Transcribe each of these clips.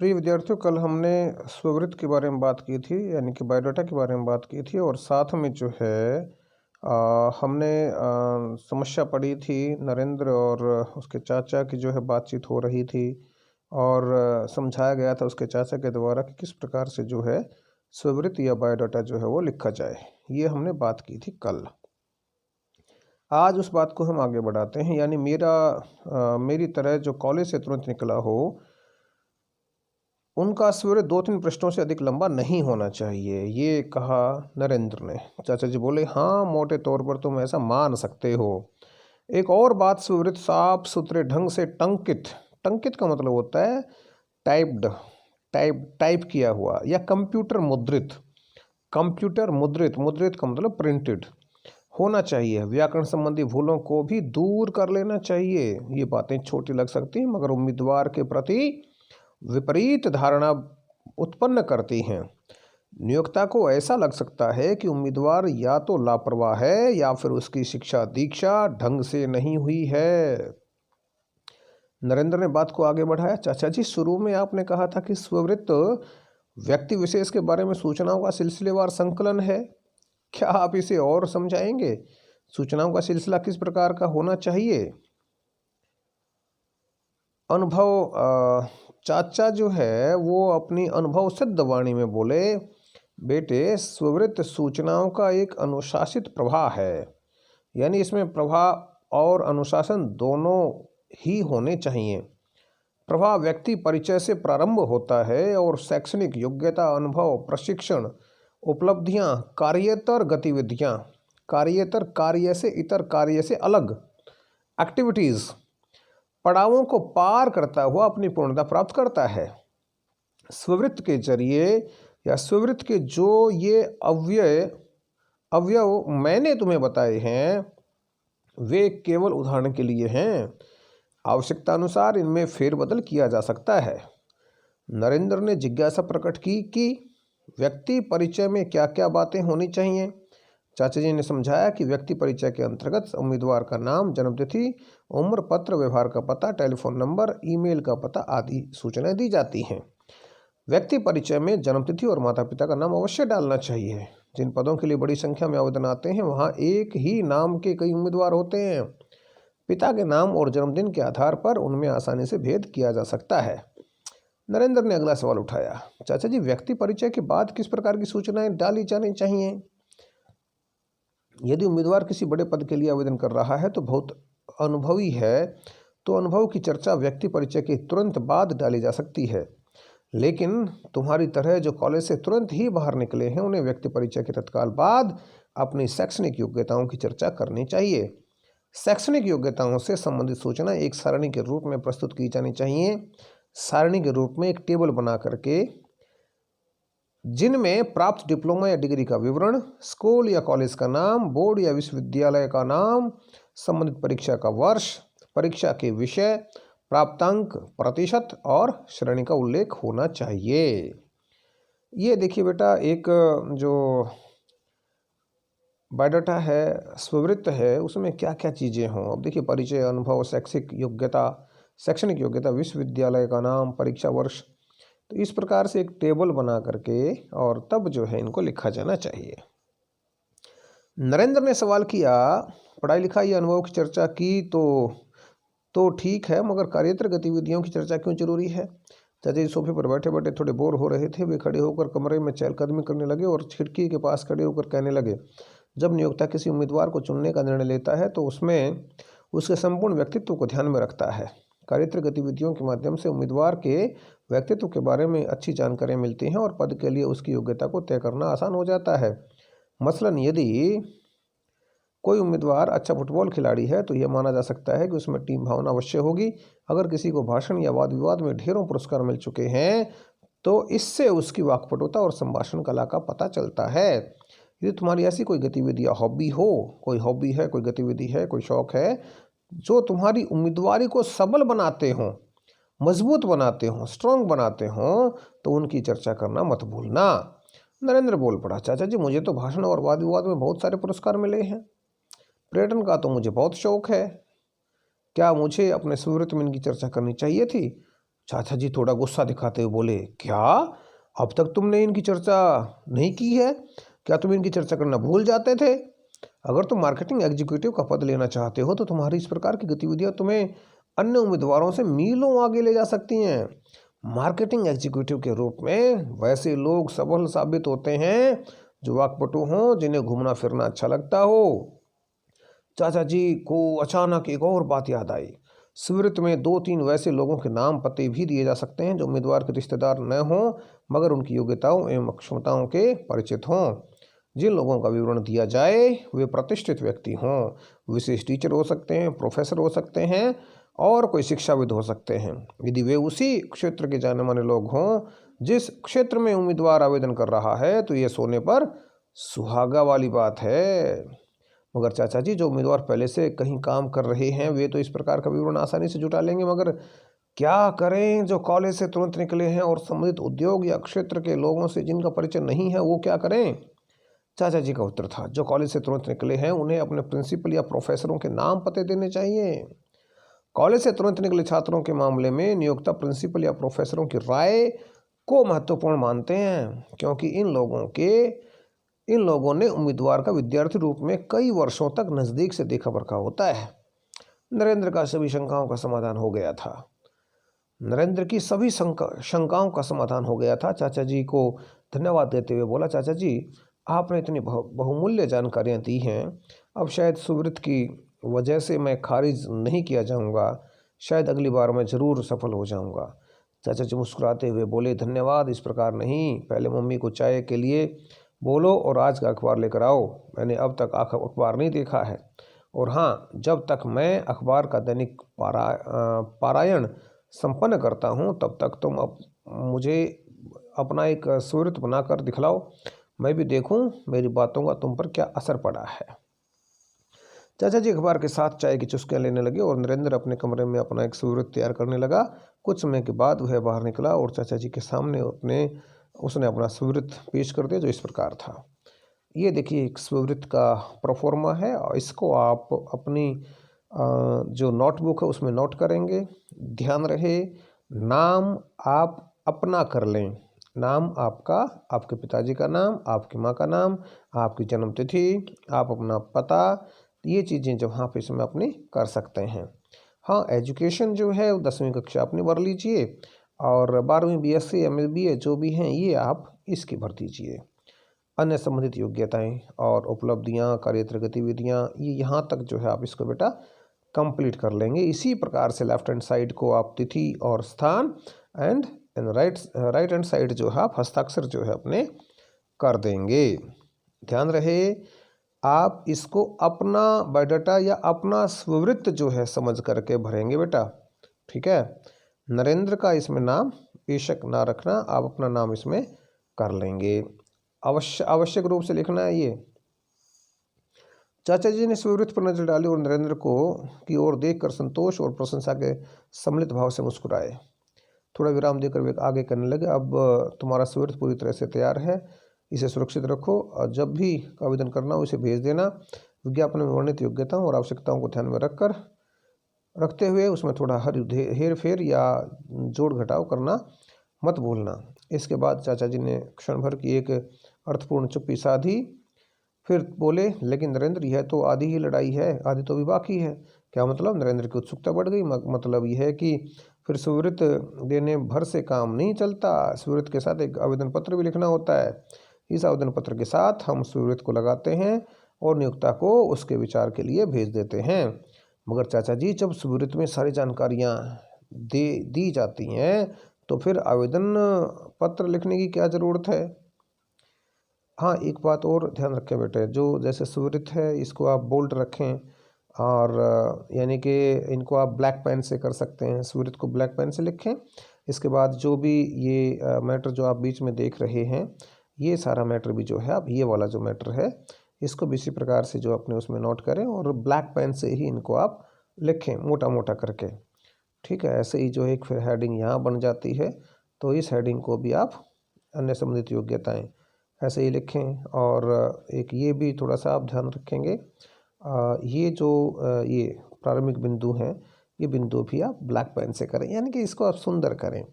प्रिय विद्यार्थियों, कल हमने स्ववृत्त के बारे में बात की थी, यानी कि बायोडाटा के बारे में बात की थी और साथ में जो है हमने समस्या पढ़ी थी। नरेंद्र और उसके चाचा की जो है बातचीत हो रही थी और समझाया गया था उसके चाचा के द्वारा कि किस प्रकार से जो है स्ववृत्त या बायोडाटा जो है वो लिखा जाए। ये हमने बात की थी कल। आज उस बात को हम आगे बढ़ाते हैं, यानी मेरी तरह जो कॉलेज से तुरंत निकला हो, उनका स्ववृत्त 2-3 पृष्ठों से अधिक लंबा नहीं होना चाहिए, ये कहा नरेंद्र ने। चाचा जी बोले, हाँ, मोटे तौर पर तुम ऐसा मान सकते हो। एक और बात, स्ववृत्त साफ सुथरे ढंग से टंकित, टंकित का मतलब होता है टाइप्ड, टाइप किया हुआ, या कंप्यूटर मुद्रित, कंप्यूटर मुद्रित, मुद्रित का मतलब प्रिंटेड होना चाहिए। व्याकरण संबंधी भूलों को भी दूर कर लेना चाहिए। ये बातें छोटी लग सकती हैं, मगर उम्मीदवार के प्रति विपरीत धारणा उत्पन्न करती हैं। नियोक्ता को ऐसा लग सकता है कि उम्मीदवार या तो लापरवाह है या फिर उसकी शिक्षा दीक्षा ढंग से नहीं हुई है। नरेंद्र ने बात को आगे बढ़ाया, चाचा जी, शुरू में आपने कहा था कि स्ववृत्त व्यक्ति विशेष के बारे में सूचनाओं का सिलसिलेवार संकलन है। क्या आप इसे और समझाएंगे? सूचनाओं का सिलसिला किस प्रकार का होना चाहिए? अनुभव चाचा जो है वो अपनी अनुभव सिद्ध वाणी में बोले, बेटे, स्ववृत्त सूचनाओं का एक अनुशासित प्रवाह है, यानी इसमें प्रवाह और अनुशासन दोनों ही होने चाहिए। प्रवाह व्यक्ति परिचय से प्रारंभ होता है और शैक्षणिक योग्यता, अनुभव, प्रशिक्षण, उपलब्धियां, कार्येतर गतिविधियां, कार्येतर कार्य से, इतर कार्य से अलग एक्टिविटीज़, पड़ावों को पार करता हुआ अपनी पूर्णता प्राप्त करता है। स्ववृत्त के जरिए या स्ववृत्त के जो ये अवयव मैंने तुम्हें बताए हैं, वे केवल उदाहरण के लिए हैं। आवश्यकता अनुसार इनमें फेरबदल किया जा सकता है। नरेंद्र ने जिज्ञासा प्रकट की कि व्यक्ति परिचय में क्या क्या बातें होनी चाहिए। चाचा जी ने समझाया कि व्यक्ति परिचय के अंतर्गत उम्मीदवार का नाम, जन्मतिथि, उम्र, पत्र व्यवहार का पता, टेलीफोन नंबर, ईमेल का पता आदि सूचनाएं दी जाती हैं। व्यक्ति परिचय में जन्मतिथि और माता पिता का नाम अवश्य डालना चाहिए। जिन पदों के लिए बड़ी संख्या में आवेदन आते हैं, वहाँ एक ही नाम के कई उम्मीदवार होते हैं। पिता के नाम और जन्मदिन के आधार पर उनमें आसानी से भेद किया जा सकता है। नरेंद्र ने अगला सवाल उठाया, चाचा जी, व्यक्ति परिचय के बाद किस प्रकार की सूचनाएं डाली जानी चाहिए? यदि उम्मीदवार किसी बड़े पद के लिए आवेदन कर रहा है तो बहुत अनुभवी है, तो अनुभव की चर्चा व्यक्ति परिचय के तुरंत बाद डाली जा सकती है। लेकिन तुम्हारी तरह जो कॉलेज से तुरंत ही बाहर निकले हैं, उन्हें व्यक्ति परिचय के तत्काल बाद अपनी शैक्षणिक योग्यताओं की चर्चा करनी चाहिए। शैक्षणिक योग्यताओं से संबंधित सूचना एक सारणी के रूप में प्रस्तुत की जानी चाहिए। सारणी के रूप में एक टेबल बना करके, जिनमें प्राप्त डिप्लोमा या डिग्री का विवरण, स्कूल या कॉलेज का नाम, बोर्ड या विश्वविद्यालय का नाम, संबंधित परीक्षा का वर्ष, परीक्षा के विषय, प्राप्तांक, प्रतिशत और श्रेणी का उल्लेख होना चाहिए। ये देखिए बेटा, एक जो बायोडाटा है, स्ववृत्त है, उसमें क्या क्या चीज़ें हों। अब देखिए, परिचय, अनुभव, शैक्षणिक योग्यता, विश्वविद्यालय का नाम, परीक्षा वर्ष, तो इस प्रकार से एक टेबल बना करके और तब जो है इनको लिखा जाना चाहिए। नरेंद्र ने सवाल किया, पढ़ाई लिखाई या अनुभव की चर्चा की तो ठीक है, मगर कार्येतर गतिविधियों की चर्चा क्यों जरूरी है? चाचा जी सोफे पर बैठे बैठे थोड़े बोर हो रहे थे। वे खड़े होकर कमरे में चहलकदमी करने लगे और खिड़की के पास खड़े होकर कहने लगे, जब नियोक्ता किसी उम्मीदवार को चुनने का निर्णय लेता है तो उसमें उसके संपूर्ण व्यक्तित्व को ध्यान में रखता है। कार्येतर गतिविधियों के माध्यम से उम्मीदवार के व्यक्तित्व के बारे में अच्छी जानकारी मिलती है और पद के लिए उसकी योग्यता को तय करना आसान हो जाता है। मसलन यदि कोई उम्मीदवार अच्छा फुटबॉल खिलाड़ी है तो यह माना जा सकता है कि उसमें टीम भावना अवश्य होगी। अगर किसी को भाषण या वाद विवाद में ढेरों पुरस्कार मिल चुके हैं तो इससे उसकी वाक्पटुता और संभाषण कला का पता चलता है। यदि तुम्हारी ऐसी कोई गतिविधि या हॉबी हो, कोई हॉबी है, कोई गतिविधि है, कोई शौक है जो तुम्हारी उम्मीदवारी को सबल बनाते हों, मजबूत बनाते हों, स्ट्रांग बनाते हों, तो उनकी चर्चा करना मत भूलना। नरेंद्र बोल पड़ा, चाचा जी, मुझे तो भाषण और वाद विवाद में बहुत सारे पुरस्कार मिले हैं। पर्यटन का तो मुझे बहुत शौक है। क्या मुझे अपने स्ववृत्त में इनकी चर्चा करनी चाहिए थी? चाचा जी थोड़ा गुस्सा दिखाते हुए बोले, क्या अब तक तुमने इनकी चर्चा नहीं की है? क्या तुम इनकी चर्चा करना भूल जाते थे? अगर तुम मार्केटिंग एग्जीक्यूटिव का पद लेना चाहते हो तो तुम्हारी इस प्रकार की गतिविधियां तुम्हें अन्य उम्मीदवारों से मीलों आगे ले जा सकती हैं। मार्केटिंग एग्जीक्यूटिव के रूप में वैसे लोग सफल साबित होते हैं जो वाकपटु हों, जिन्हें घूमना फिरना अच्छा लगता हो। चाचा जी को अचानक एक और बात याद आई। स्मृत में 2-3 वैसे लोगों के नाम पते भी दिए जा सकते हैं जो उम्मीदवार के रिश्तेदार न हों मगर उनकी योग्यताओं एवं क्षमताओं के परिचित हों। जिन लोगों का विवरण दिया जाए वे प्रतिष्ठित व्यक्ति हों, विशेष टीचर हो सकते हैं, प्रोफेसर हो सकते हैं और कोई शिक्षाविद हो सकते हैं। यदि वे उसी क्षेत्र के जाने माने लोग हों जिस क्षेत्र में उम्मीदवार आवेदन कर रहा है तो ये सोने पर सुहागा वाली बात है। मगर चाचा जी जो उम्मीदवार पहले से कहीं काम कर रहे हैं वे तो इस प्रकार का विवरण आसानी से जुटा लेंगे, मगर क्या करें जो कॉलेज से तुरंत निकले हैं और संबंधित उद्योग या क्षेत्र के लोगों से जिनका परिचय नहीं है वो क्या करें? चाचा जी का उत्तर था, जो कॉलेज से तुरंत निकले हैं उन्हें अपने प्रिंसिपल या प्रोफेसरों के नाम पते देने चाहिए। कॉलेज से तुरंत निकले छात्रों के मामले में नियोक्ता प्रिंसिपल या प्रोफेसरों की राय को महत्वपूर्ण मानते हैं, क्योंकि इन लोगों ने उम्मीदवार का विद्यार्थी रूप में कई वर्षों तक नज़दीक से देखा परखा होता है। नरेंद्र का सभी शंकाओं का समाधान हो गया था। नरेंद्र की सभी शंकाओं का समाधान हो गया था। चाचा जी को धन्यवाद देते हुए बोला, चाचा जी आपने इतनी बहुमूल्य जानकारियां दी हैं, अब शायद सुब्रत की वजह से मैं खारिज नहीं किया जाऊंगा, शायद अगली बार मैं ज़रूर सफल हो जाऊंगा। चाचा जी मुस्कुराते हुए बोले, धन्यवाद इस प्रकार नहीं, पहले मम्मी को चाय के लिए बोलो और आज का अखबार लेकर आओ। मैंने अब तक अखबार नहीं देखा है, और हाँ, जब तक मैं अखबार का दैनिक पारायण संपन्न करता हूँ तब तक तुम मुझे अपना एक सूरत बनाकर दिखलाओ, मैं भी देखूं मेरी बातों का तुम पर क्या असर पड़ा है। चाचा जी अखबार के साथ चाय की चुस्कियां लेने लगे और नरेंद्र अपने कमरे में अपना एक सूरत तैयार करने लगा। कुछ समय के बाद वह बाहर निकला और चाचा जी के सामने उसने अपना सूरत पेश कर दिया, जो इस प्रकार था। ये देखिए एक सूरत का प्रोफोर्मा है और इसको आप अपनी जो नोटबुक है उसमें नोट करेंगे। ध्यान रहे, नाम आप अपना कर लें। नाम आपका, आपके पिताजी का नाम, आपकी माँ का नाम, आपकी जन्म तिथि, आप अपना पता, ये चीज़ें जो आप इसमें अपनी कर सकते हैं। हाँ, एजुकेशन जो है वो 10वीं कक्षा अपनी भर लीजिए और 12वीं BSc MA जो भी हैं ये आप इसकी भर दीजिए। अन्य संबंधित योग्यताएं और उपलब्धियां, कार्यत्र गतिविधियां, ये यहाँ तक जो है आप इसको बेटा कंप्लीट कर लेंगे। इसी प्रकार से लेफ्ट हैंड साइड को आप तिथि और स्थान एंड राइट हैंड साइड जो है आप हस्ताक्षर जो है अपने कर देंगे। ध्यान रहे, आप इसको अपना बायोडाटा या अपना स्ववृत्त जो है समझ करके भरेंगे बेटा, ठीक है। नरेंद्र का इसमें नाम बेशक ना रखना, आप अपना नाम इसमें कर लेंगे। आवश्यक रूप से लिखना है ये। चाचा जी ने स्ववृत्त पर नजर डाली और नरेंद्र को की ओर देखकर संतोष और प्रशंसा के सम्मिलित भाव से मुस्कुराए। थोड़ा विराम देकर वे आगे करने लगे, अब तुम्हारा स्ववृत्त पूरी तरह से तैयार है, इसे सुरक्षित रखो और जब भी आवेदन करना हो इसे भेज देना। विज्ञापन में वर्णित योग्यताओं और आवश्यकताओं को ध्यान में रखते हुए उसमें थोड़ा हेर फेर या जोड़ घटाव करना मत भूलना। इसके बाद चाचा जी ने क्षण भर की एक अर्थपूर्ण चुप्पी साधी, फिर बोले, लेकिन नरेंद्र यह तो आधी ही लड़ाई है, आधी तो अभी बाकी है। क्या मतलब? नरेंद्र की उत्सुकता बढ़ गई। मतलब यह है कि फिर सुवृत्त देने भर से काम नहीं चलता, सुवृत्त के साथ एक आवेदन पत्र भी लिखना होता है। इस आवेदन पत्र के साथ हम सुवृत्त को लगाते हैं और नियोक्ता को उसके विचार के लिए भेज देते हैं। मगर चाचा जी जब सुवृत्त में सारी जानकारियाँ दी जाती हैं तो फिर आवेदन पत्र लिखने की क्या ज़रूरत है? हाँ, एक बात और ध्यान रखें बेटे, जो जैसे सुवृत्त है इसको आप बोल्ड रखें और यानी कि इनको आप ब्लैक पेन से कर सकते हैं, सुवृत्त को ब्लैक पेन से लिखें। इसके बाद जो भी ये मैटर जो आप बीच में देख रहे हैं, ये सारा मैटर भी जो है आप ये वाला जो मैटर है इसको भी इसी प्रकार से जो अपने उसमें नोट करें और ब्लैक पेन से ही इनको आप लिखें मोटा मोटा करके, ठीक है। ऐसे ही जो एक फिर हेडिंग यहाँ बन जाती है, तो इस हेडिंग को भी आप अन्य संबंधित योग्यताएं ऐसे ही लिखें। और एक ये भी थोड़ा सा आप ध्यान रखेंगे, ये जो ये प्रारंभिक बिंदु हैं ये बिंदु भी आप ब्लैक पेन से करें, यानी कि इसको आप सुंदर करें।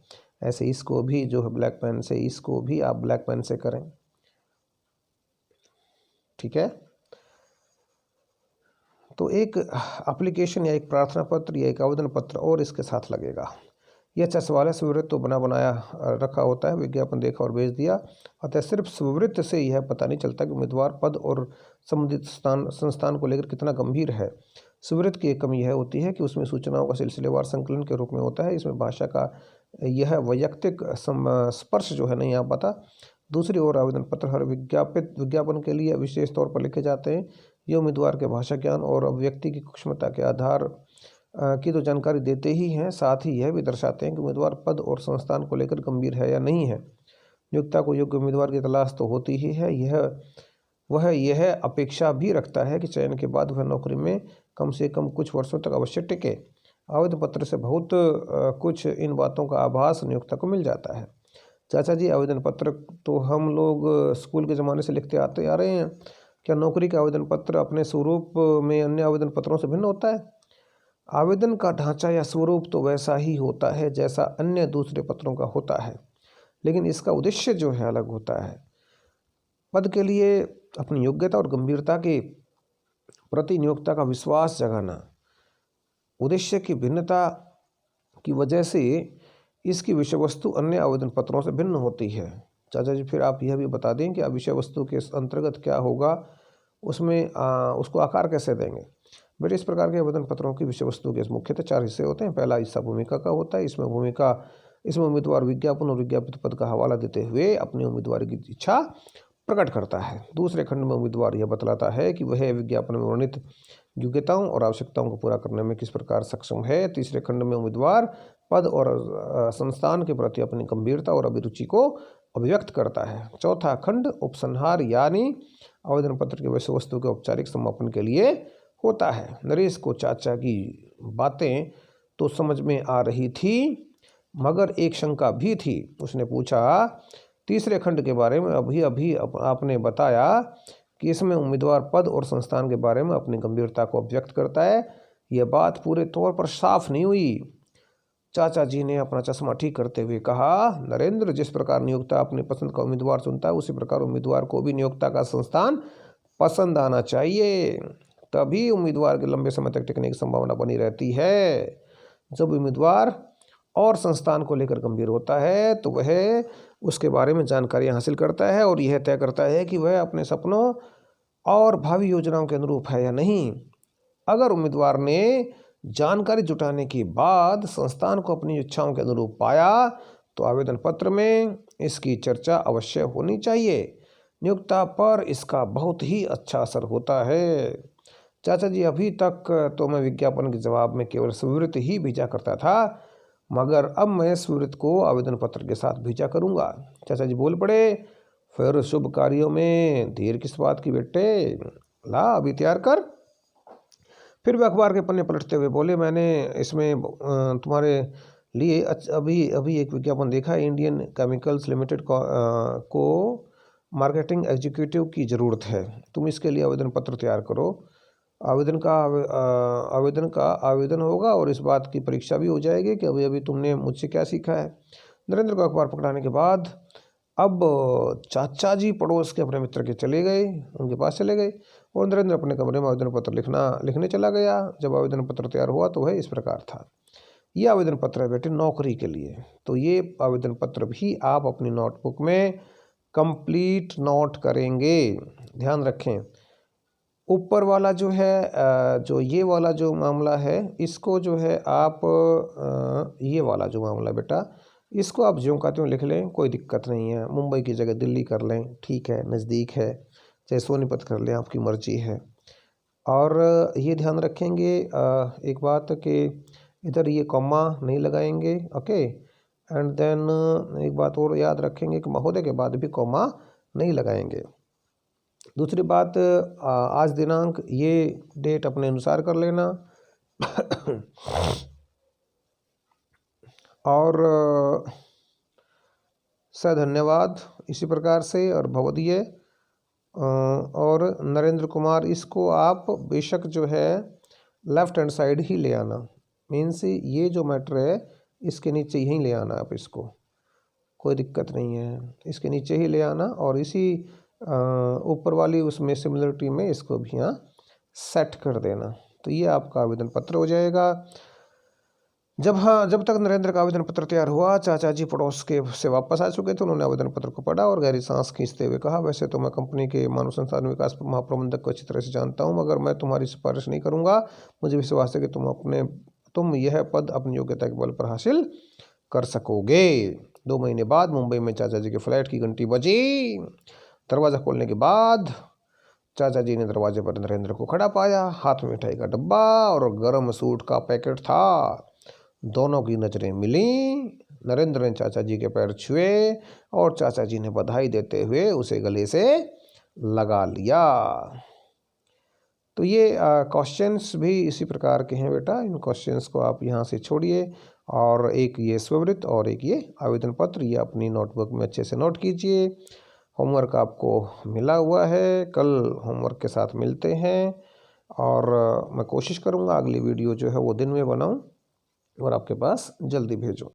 ऐसे इसको भी जो है ब्लैक पेन से, इसको भी आप ब्लैक पेन से करें। ठीक है, तो एक एप्लीकेशन या एक प्रार्थना पत्र या एक आवेदन पत्र और इसके साथ लगेगा। यह सचिवालय स्वीकृत तो बना बनाया रखा होता है, विज्ञापन देखा और भेज दिया। अतः सिर्फ स्वीकृत से यह पता नहीं चलता कि उम्मीदवार पद और संबंधित संस्थान को लेकर कितना गंभीर है। स्वीकृत की एक कमी यह होती है कि उसमें सूचनाओं का सिलसिलेवार संकलन के रूप में होता है। इसमें भाषा का यह वैयक्तिक स्पर्श जो है नहीं आ पाता। दूसरी ओर आवेदन पत्र हर विज्ञापन के लिए विशेष तौर पर लिखे जाते हैं। ये उम्मीदवार के भाषा ज्ञान और अभिव्यक्ति की सूक्ष्मता के आधार की तो जानकारी देते ही हैं, साथ ही यह भी दर्शाते हैं कि उम्मीदवार पद और संस्थान को लेकर गंभीर है या नहीं है। नियोक्ता को योग्य उम्मीदवार की तलाश तो होती ही है, यह अपेक्षा भी रखता है कि चयन के बाद वह नौकरी में कम से कम कुछ वर्षों तक अवश्य टिके। आवेदन पत्र से बहुत कुछ इन बातों का आभास नियोक्ता को मिल जाता है। चाचा जी, आवेदन पत्र तो हम लोग स्कूल के ज़माने से लिखते आते आ रहे हैं, क्या नौकरी का आवेदन पत्र अपने स्वरूप में अन्य आवेदन पत्रों से भिन्न होता है? आवेदन का ढांचा या स्वरूप तो वैसा ही होता है जैसा अन्य दूसरे पत्रों का होता है, लेकिन इसका उद्देश्य जो है अलग होता है। पद के लिए अपनी योग्यता और गंभीरता के प्रति नियोक्ता का विश्वास जगाना। उद्देश्य की भिन्नता की वजह से इसकी विषय वस्तु अन्य आवेदन पत्रों से भिन्न होती है। चाचा जी, फिर आप यह भी बता दें कि अब विषय वस्तु के अंतर्गत क्या होगा, उसमें उसको आकार कैसे देंगे? बेटे, इस प्रकार के आवेदन पत्रों की विषय वस्तु के मुख्यतः 4 हिस्से होते हैं। पहला हिस्सा भूमिका का होता है। इसमें उम्मीदवार विज्ञापन और विज्ञापित पद का हवाला देते हुए अपनी उम्मीदवार की इच्छा प्रकट करता है। दूसरे खंड में उम्मीदवार यह बतलाता है कि वह विज्ञापन में वर्णित योग्यताओं और आवश्यकताओं को पूरा करने में किस प्रकार सक्षम है। तीसरे खंड में उम्मीदवार पद और संस्थान के प्रति अपनी गंभीरता और अभिरुचि को अभिव्यक्त करता है। चौथा खंड उपसंहार यानी आवेदन पत्र के विषय वस्तु के औपचारिक समापन के लिए होता है। नरेश को चाचा की बातें तो समझ में आ रही थी, मगर एक शंका भी थी। उसने पूछा, तीसरे खंड के बारे में अभी अभी आपने बताया कि इसमें उम्मीदवार पद और संस्थान के बारे में अपनी गंभीरता को अभिव्यक्त करता है। यह बात पूरे तौर पर साफ नहीं हुई। चाचा जी ने अपना चश्मा ठीक करते हुए कहा, नरेंद्र, जिस प्रकार नियोक्ता अपनी पसंद का उम्मीदवार चुनता है, उसी प्रकार उम्मीदवार को भी नियोक्ता का संस्थान पसंद आना चाहिए। तभी उम्मीदवार के लंबे समय तक टिकने की संभावना बनी रहती है। जब उम्मीदवार और संस्थान को लेकर गंभीर होता है तो वह उसके बारे में जानकारी हासिल करता है और यह तय करता है कि वह अपने सपनों और भावी योजनाओं के अनुरूप है या नहीं। अगर उम्मीदवार ने जानकारी जुटाने के बाद संस्थान को अपनी इच्छाओं के अनुरूप पाया तो आवेदन पत्र में इसकी चर्चा अवश्य होनी चाहिए। नियोक्ता पर इसका बहुत ही अच्छा असर होता है। चाचा जी, अभी तक तो मैं विज्ञापन के जवाब में केवल स्वीकृत ही भेजा करता था, मगर अब मैं स्वीकृत को आवेदन पत्र के साथ भेजा करूंगा। चाचा जी बोल पड़े, फिर शुभ कार्यों में देर किस बात की बेटे, ला अभी तैयार कर। फिर वे अखबार के पन्ने पलटते हुए बोले, मैंने इसमें तुम्हारे लिए अभी एक विज्ञापन देखा है। इंडियन केमिकल्स लिमिटेड को मार्केटिंग एग्जीक्यूटिव की ज़रूरत है। तुम इसके लिए आवेदन पत्र तैयार करो। आवेदन होगा और इस बात की परीक्षा भी हो जाएगी कि अभी अभी तुमने मुझसे क्या सीखा है। नरेंद्र को अखबार पकड़ाने के बाद अब चाचा जी पड़ोस के अपने मित्र के चले गए, उनके पास चले गए और नरेंद्र अपने कमरे में आवेदन पत्र लिखने चला गया। जब आवेदन पत्र तैयार हुआ तो वह इस प्रकार था। ये आवेदन पत्र है बेटे नौकरी के लिए, तो ये आवेदन पत्र भी आप अपनी नोटबुक में कंप्लीट नोट करेंगे। ध्यान रखें, ऊपर वाला जो है जो ये वाला जो मामला है, इसको जो है आप ये वाला जो मामला बेटा, इसको आप ज्यों का त्यों लिख लें, कोई दिक्कत नहीं है। मुंबई की जगह दिल्ली कर लें, ठीक है, नज़दीक है। चाहे सोनीपत कर लें, आपकी मर्जी है। और ये ध्यान रखेंगे एक बात कि इधर ये कॉमा नहीं लगाएंगे, ओके। एंड देन एक बात और याद रखेंगे कि महोदय के बाद भी कॉमा नहीं लगाएंगे। दूसरी बात, आज दिनांक ये डेट अपने अनुसार कर लेना। और धन्यवाद इसी प्रकार से। और भवदीय और नरेंद्र कुमार, इसको आप बेशक जो है लेफ्ट हैंड साइड ही ले आना। मीन्स ये जो मैटर है इसके नीचे यहीं ले आना आप इसको, कोई दिक्कत नहीं है, इसके नीचे ही ले आना और इसी ऊपर वाली उसमें सिमिलरिटी में इसको भी यहाँ सेट कर देना। तो ये आपका आवेदन पत्र हो जाएगा। जब तक नरेंद्र का आवेदन पत्र तैयार हुआ, चाचा जी पड़ोस के से वापस आ चुके थे। उन्होंने आवेदन पत्र को पढ़ा और गहरी सांस खींचते हुए कहा, वैसे तो मैं कंपनी के मानव संसाधन विकास महाप्रबंधक को अच्छी तरह से जानता हूं, मगर मैं तुम्हारी सिफारिश नहीं करूंगा। मुझे विश्वास है कि तुम यह पद अपनी योग्यता के बल पर हासिल कर सकोगे। 2 महीने बाद मुंबई में चाचा जी के फ्लैट की घंटी बजी। दरवाज़ा खोलने के बाद चाचा जी ने दरवाजे पर नरेंद्र को खड़ा पाया। हाथ में मिठाई का डब्बा और गर्म सूट का पैकेट था। दोनों की नज़रें मिली। नरेंद्र ने चाचा जी के पैर छुए और चाचा जी ने बधाई देते हुए उसे गले से लगा लिया। तो ये क्वेश्चंस भी इसी प्रकार के हैं बेटा। इन क्वेश्चंस को आप यहाँ से छोड़िए और एक ये स्ववृत्त और एक ये आवेदन पत्र, ये अपनी नोटबुक में अच्छे से नोट कीजिए। होमवर्क आपको मिला हुआ है, कल होमवर्क के साथ मिलते हैं और मैं कोशिश करूँगा अगली वीडियो जो है वो दिन में बनाऊँ और आपके पास जल्दी भेजूँ।